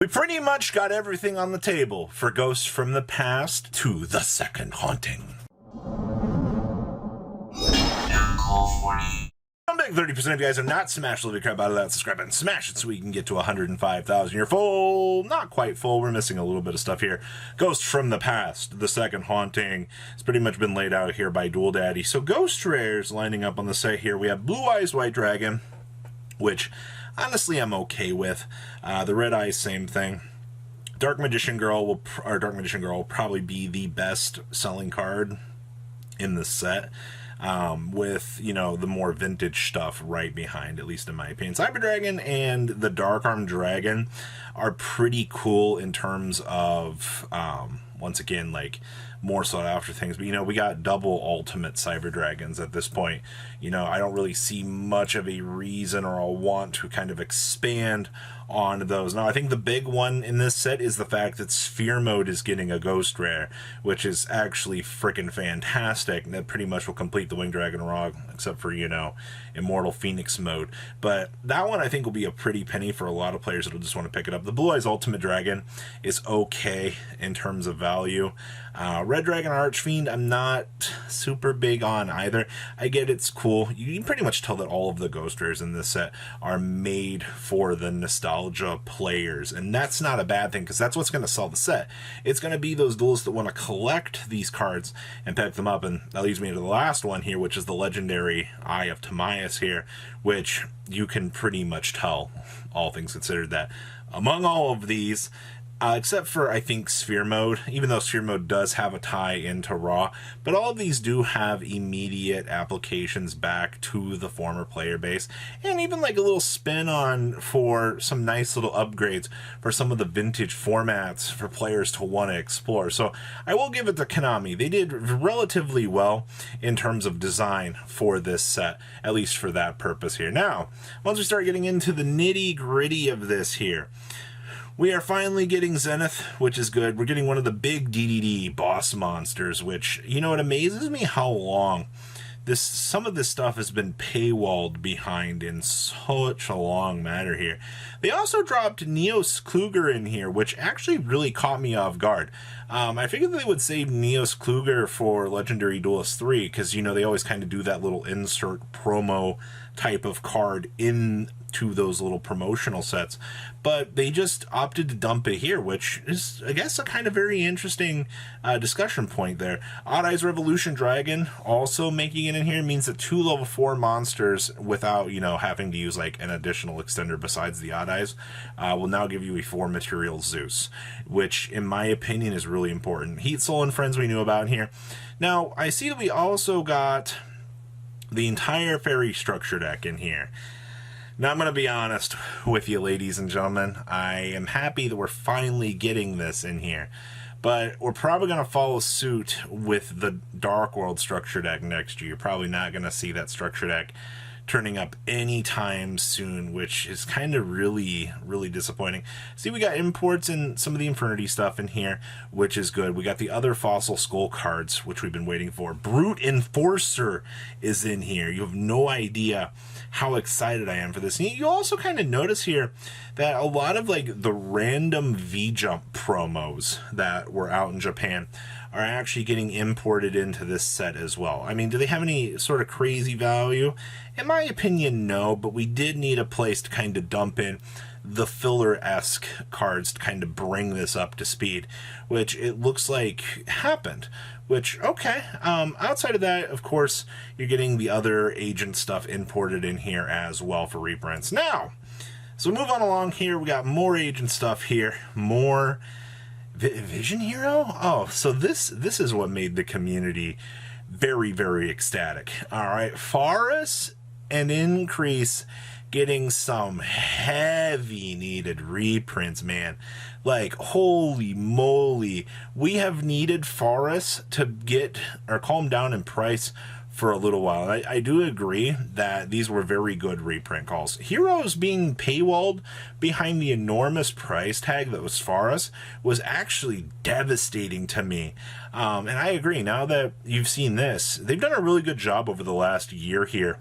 We pretty much got everything on the table for Ghosts from the Past to the Second Haunting. I'm big 30% of you guys are not smash the living crap out of that subscribe button. Smash it so we can get to 105,000. You're full, not quite full. We're missing a little bit of stuff here. Ghosts from the Past, the Second Haunting. It's pretty much been laid out here by Dual Daddy. So Ghost Rares lining up on the set here. We have Blue Eyes White Dragon, which honestly I'm okay with. The Red Eyes, same thing. Dark Magician Girl will probably be the best selling card in the set. With, you know, the more vintage stuff right behind, at least in my opinion. Cyber Dragon and the Dark Arm Dragon are pretty cool in terms of, once again, like, more sought after things. But, you know, we got double ultimate Cyber Dragons at this point. You know, I don't really see much of a reason or a want to kind of expand on those. Now, I think the big one in this set is the fact that Sphere Mode is getting a Ghost Rare, which is actually freaking fantastic. And that pretty much will complete the Winged Dragon Rog, except for, you know, Immortal Phoenix Mode. But that one I think will be a pretty penny for a lot of players that'll just want to pick it up. The Blue Eyes Ultimate Dragon is okay in terms of value. Red Dragon Archfiend, I'm not super big on either. I get it's cool. You can pretty much tell that all of the Ghost Rares in this set are made for the nostalgia players, and that's not a bad thing, because that's what's going to sell the set. It's going to be those duelists that want to collect these cards and pick them up, and that leads me to the last one here, which is the legendary Eye of Timaeus here, which you can pretty much tell, all things considered, that among all of these, except for, I think, Sphere Mode, even though Sphere Mode does have a tie into Raw, but all of these do have immediate applications back to the former player base, and even like a little spin on for some nice little upgrades for some of the vintage formats for players to want to explore. So I will give it to Konami. They did relatively well in terms of design for this set, at least for that purpose here. Now, once we start getting into the nitty-gritty of this here, we are finally getting Zenith, which is good. We're getting one of the big DDD boss monsters, which, you know, it amazes me how long some of this stuff has been paywalled behind in such a long matter here. They also dropped Neos Cougar in here, which actually really caught me off guard. I figured they would save Neos Cougar for Legendary Duelist 3, because, you know, they always kind of do that little insert promo type of card into those little promotional sets, but they just opted to dump it here, which is, I guess, a kind of very interesting discussion point there. Odd Eyes Revolution Dragon also making it in here means that 2 level 4 monsters, without, you know, having to use like an additional extender besides the Odd Eyes, will now give you a 4 material Zeus, which in my opinion is really important. Heat Soul and Friends we knew about here. Now I see that we also got the entire fairy structure deck in here. Now I'm going to be honest with you, ladies and gentlemen. I am happy that we're finally getting this in here, but we're probably going to follow suit with the Dark World structure deck next year. You're probably not going to see that structure deck turning up anytime soon, which is kind of really disappointing. See, we got imports and some of the Infernity stuff in here, which is good. We got the other Fossil Skull cards, which we've been waiting for. Brute Enforcer is in here. You have no idea how excited I am for this. And you also kind of notice here that a lot of like the random V-Jump promos that were out in Japan are actually getting imported into this set as well. I mean, do they have any sort of crazy value? In my opinion, no, but we did need a place to kind of dump in the filler-esque cards to kind of bring this up to speed, which it looks like happened. Which, okay, outside of that, of course, you're getting the other agent stuff imported in here as well for reprints. Now, so move on along here, we got more agent stuff here, more Vision Hero? Oh, so this is what made the community very ecstatic. All right, Faris and Increase getting some heavy needed reprints, man. Like, holy moly, we have needed Faris to get or calm down in price for a little while. I do agree that these were very good reprint calls. Heroes being paywalled behind the enormous price tag that was Faris was actually devastating to me. And I agree, now that you've seen this, they've done a really good job over the last year here,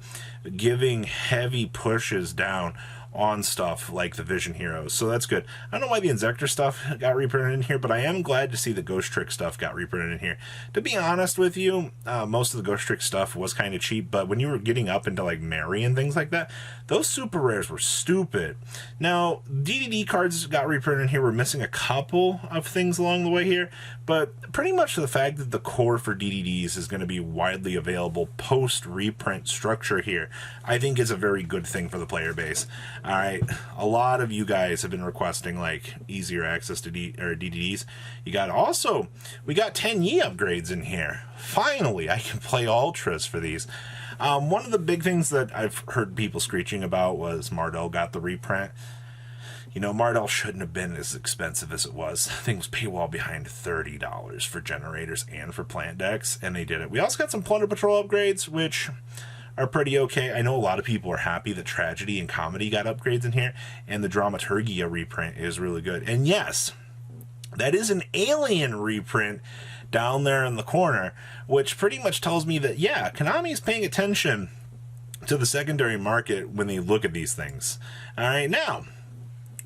giving heavy pushes down on stuff like the Vision Heroes. So that's good. I don't know why the Inzektor stuff got reprinted in here, but I am glad to see the Ghost Trick stuff got reprinted in here. To be honest with you, most of the Ghost Trick stuff was kind of cheap, but when you were getting up into like Mary and things like that, those super rares were stupid. Now, DDD cards got reprinted in here. We're missing a couple of things along the way here, but pretty much the fact that the core for DDDs is going to be widely available post-reprint structure here, I think is a very good thing for the player base. All right, a lot of you guys have been requesting like easier access to DDDs. We got 10 Yi upgrades in here. Finally, I can play Ultras for these. One of the big things that I've heard people screeching about was Mardell got the reprint. You know, Mardell shouldn't have been as expensive as it was. Things paywall behind $30 for generators and for plant decks, and they did it. We also got some Plunder Patrol upgrades, which are pretty okay. I know a lot of people are happy that Tragedy and Comedy got upgrades in here, and the Dramaturgia reprint is really good. And yes, that is an Alien reprint down there in the corner, which pretty much tells me that, yeah, Konami is paying attention to the secondary market when they look at these things. All right, now,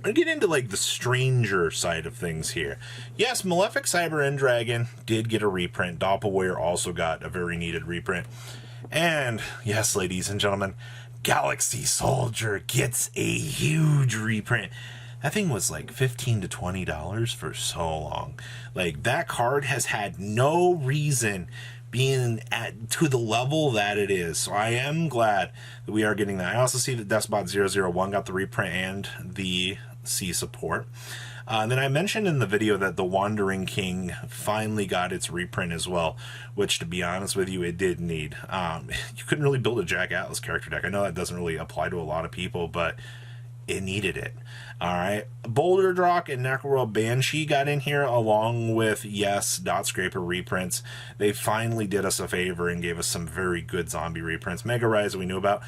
I'll get into like the stranger side of things here. Yes, Malefic Cyber End Dragon did get a reprint. Doppelware also got a very needed reprint. And yes, ladies and gentlemen, Galaxy Soldier gets a huge reprint. That thing was like $15 to $20 for so long. Like, that card has had no reason being to the level that it is. So I am glad that we are getting that. I also see that Despot 001 got the reprint and the C support. And then I mentioned in the video that the Wandering King finally got its reprint as well, which, to be honest with you, it did need. You couldn't really build a Jack Atlas character deck. I know that doesn't really apply to a lot of people, but it needed it. All right, Boulder Drock and Necroworld Banshee got in here along with, yes, Dot Scraper reprints. They finally did us a favor and gave us some very good zombie reprints. Mega Rise that we knew about.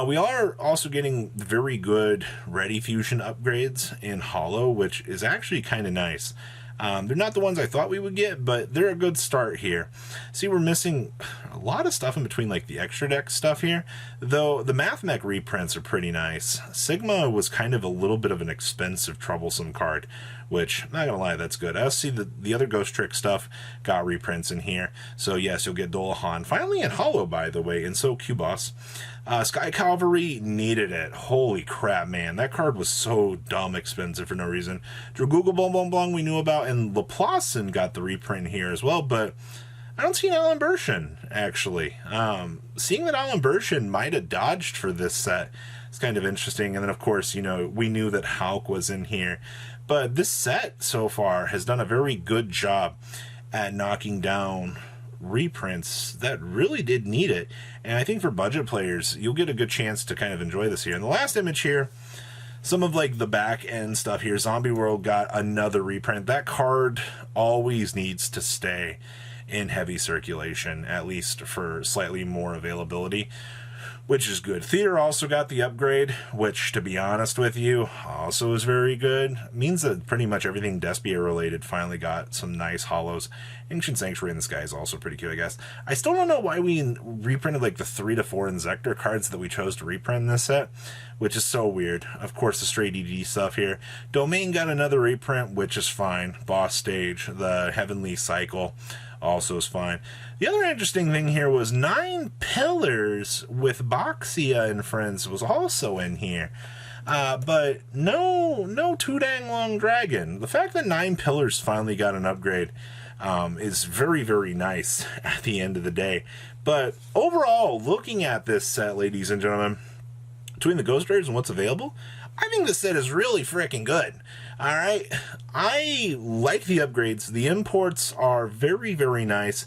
We are also getting very good Ready Fusion upgrades in Hollow, which is actually kind of nice. They're not the ones I thought we would get, but they're a good start here. See, we're missing a lot of stuff in between, like the extra deck stuff here, though the Mathmech reprints are pretty nice. Sigma was kind of a little bit of an expensive, troublesome card, which, not gonna lie, that's good. I also see the other Ghost Trick stuff got reprints in here, so yes, you'll get Dolahan. Finally in Hollow, by the way, and so Q-Boss. Sky Cavalry needed it. Holy crap, man. That card was so dumb expensive for no reason. Draguga Bong Bong Bong we knew about, and Laplace got the reprint here as well, but I don't see an Alan Bershin, actually. Seeing that Alan Bershin might have dodged for this set is kind of interesting. And then, of course, you know, we knew that Hulk was in here. But this set so far has done a very good job at knocking down reprints that really did need it. And I think for budget players, you'll get a good chance to kind of enjoy this here. And the last image here, some of like the back end stuff here. Zombie World got another reprint. That card always needs to stay in heavy circulation, at least for slightly more availability, which is good. Theater also got the upgrade, which, to be honest with you, also is very good. It means that pretty much everything Despia related finally got some nice hollows. Ancient Sanctuary in the Sky is also pretty cute, I guess. I still don't know why we reprinted like the 3 to 4 Inzektor cards that we chose to reprint in this set, which is so weird. Of course, the Stray DD stuff here. Domain got another reprint, which is fine. Boss Stage, the Heavenly Cycle, also is fine. The other interesting thing here was 9 Pillars with Boxia and Friends was also in here. But no Too Dang Long Dragon. The fact that 9 Pillars finally got an upgrade is very, very nice at the end of the day. But overall, looking at this set, ladies and gentlemen, between the Ghost Raiders and what's available, I think this set is really freaking good. All right, I like the upgrades. The imports are very, very nice,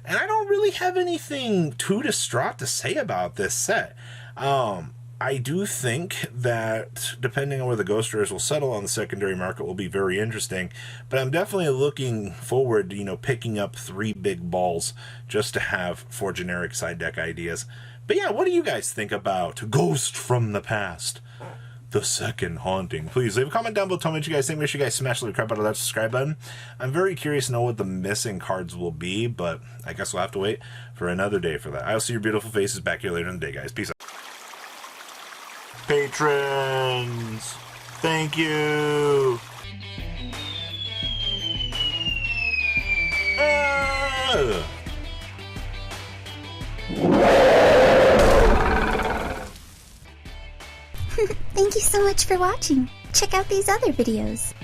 and I don't really have anything too distraught to say about this set. I do think that depending on where the Ghost Raiders will settle on the secondary market will be very interesting, but I'm definitely looking forward to, you know, picking up 3 big balls just to have for generic side deck ideas. But yeah, what do you guys think about Ghost from the Past? The Second Haunting. Please leave a comment down below. Tell me what you guys think. Make sure you guys smash the crap out of that subscribe button. I'm very curious to know what the missing cards will be, but I guess we'll have to wait for another day for that. I'll see your beautiful faces back here later in the day, guys. Peace out. patrons. Thank you. Thank you so much for watching. Check out these other videos.